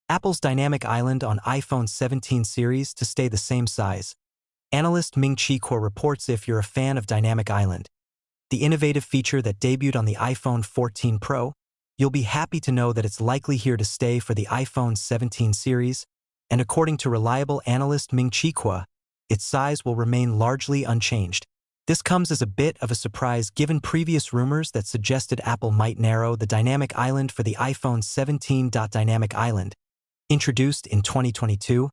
Apple's Dynamic Island on iPhone 17 series to stay the same size. Analyst Ming-Chi Kuo reports if you're a fan of Dynamic Island, the innovative feature that debuted on the iPhone 14 Pro, you'll be happy to know that it's likely here to stay for the iPhone 17 series, and according to reliable analyst Ming-Chi Kuo, its size will remain largely unchanged. This comes as a bit of a surprise given previous rumors that suggested Apple might narrow the Dynamic Island for the iPhone 17. Dynamic Island, introduced in 2022,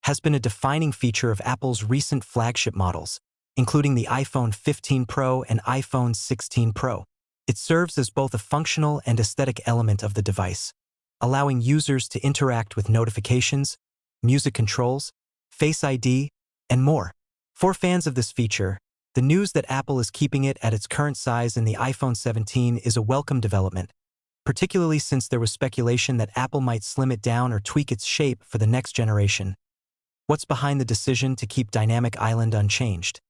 has been a defining feature of Apple's recent flagship models, including the iPhone 15 Pro and iPhone 16 Pro. It serves as both a functional and aesthetic element of the device, allowing users to interact with notifications, music controls, Face ID, and more. For fans of this feature, the news that Apple is keeping it at its current size in the iPhone 17 is a welcome development, particularly since there was speculation that Apple might slim it down or tweak its shape for the next generation. What's behind the decision to keep Dynamic Island unchanged?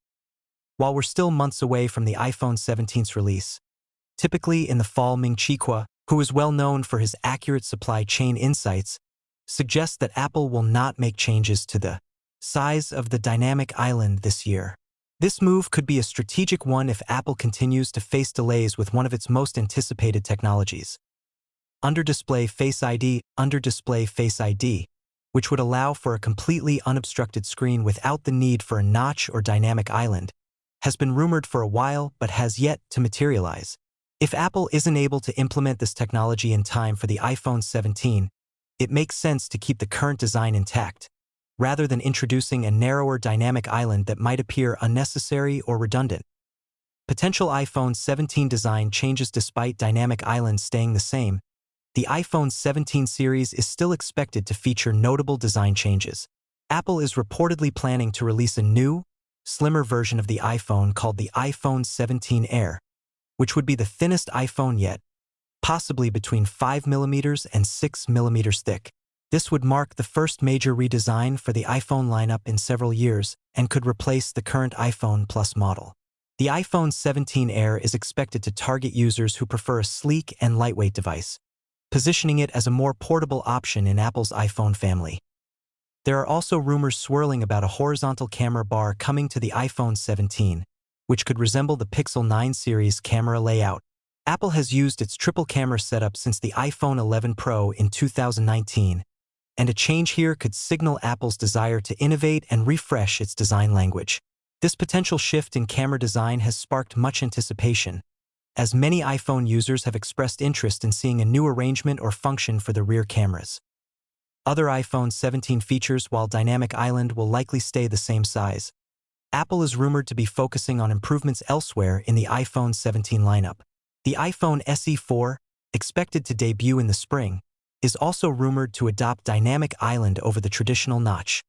While we're still months away from the iPhone 17's release, typically in the fall, Ming-Chi Kuo, who is well known for his accurate supply chain insights, suggests that Apple will not make changes to the size of the Dynamic Island this year. This move could be a strategic one if Apple continues to face delays with one of its most anticipated technologies, Under-Display Face ID. Under-Display Face ID, which would allow for a completely unobstructed screen without the need for a notch or Dynamic Island, has been rumored for a while but has yet to materialize. If Apple isn't able to implement this technology in time for the iPhone 17, it makes sense to keep the current design intact, rather than introducing a narrower Dynamic Island that might appear unnecessary or redundant. Potential iPhone 17 design changes. Despite Dynamic Island staying the same, the iPhone 17 series is still expected to feature notable design changes. Apple is reportedly planning to release a new, slimmer version of the iPhone called the iPhone 17 Air, which would be the thinnest iPhone yet, possibly between 5mm and 6mm thick. This would mark the first major redesign for the iPhone lineup in several years and could replace the current iPhone Plus model. The iPhone 17 Air is expected to target users who prefer a sleek and lightweight device, positioning it as a more portable option in Apple's iPhone family. There are also rumors swirling about a horizontal camera bar coming to the iPhone 17, which could resemble the Pixel 9 series camera layout. Apple has used its triple camera setup since the iPhone 11 Pro in 2019, and a change here could signal Apple's desire to innovate and refresh its design language. This potential shift in camera design has sparked much anticipation, as many iPhone users have expressed interest in seeing a new arrangement or function for the rear cameras. Other iPhone 17 features. While Dynamic Island will likely stay the same size, Apple is rumored to be focusing on improvements elsewhere in the iPhone 17 lineup. The iPhone SE 4, expected to debut in the spring, is also rumored to adopt Dynamic Island over the traditional notch,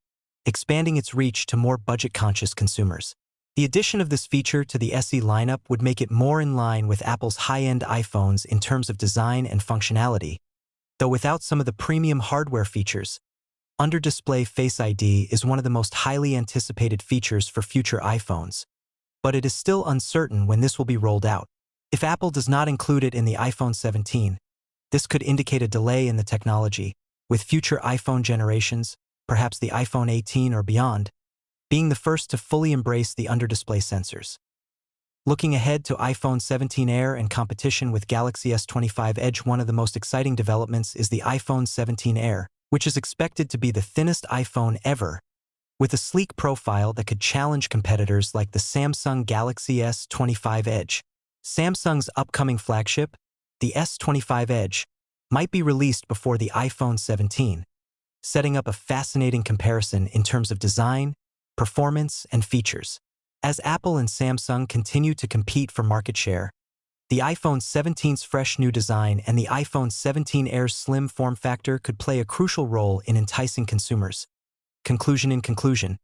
expanding its reach to more budget-conscious consumers. The addition of this feature to the SE lineup would make it more in line with Apple's high-end iPhones in terms of design and functionality, though without some of the premium hardware features. Under-Display Face ID is one of the most highly anticipated features for future iPhones, but it is still uncertain when this will be rolled out. If Apple does not include it in the iPhone 17, this could indicate a delay in the technology, with future iPhone generations, perhaps the iPhone 18 or beyond, being the first to fully embrace the under-display sensors. Looking ahead to iPhone 17 Air and competition with Galaxy S25 Edge, one of the most exciting developments is the iPhone 17 Air, which is expected to be the thinnest iPhone ever, with a sleek profile that could challenge competitors like the Samsung Galaxy S25 Edge. Samsung's upcoming flagship, the S25 Edge, might be released before the iPhone 17, setting up a fascinating comparison in terms of design, performance, and features. As Apple and Samsung continue to compete for market share, the iPhone 17's fresh new design and the iPhone 17 Air's slim form factor could play a crucial role in enticing consumers. In conclusion,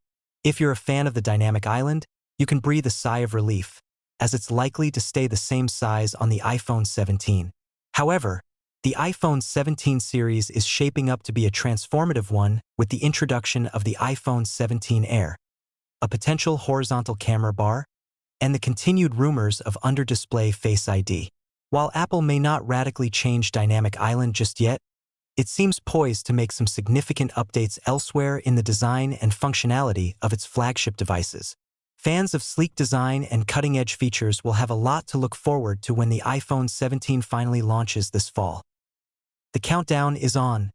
if you're a fan of the Dynamic Island, you can breathe a sigh of relief, as it's likely to stay the same size on the iPhone 17. However, the iPhone 17 series is shaping up to be a transformative one with the introduction of the iPhone 17 Air, a potential horizontal camera bar, and the continued rumors of under-display Face ID. While Apple may not radically change Dynamic Island just yet, it seems poised to make some significant updates elsewhere in the design and functionality of its flagship devices. Fans of sleek design and cutting-edge features will have a lot to look forward to when the iPhone 17 finally launches this fall. The countdown is on,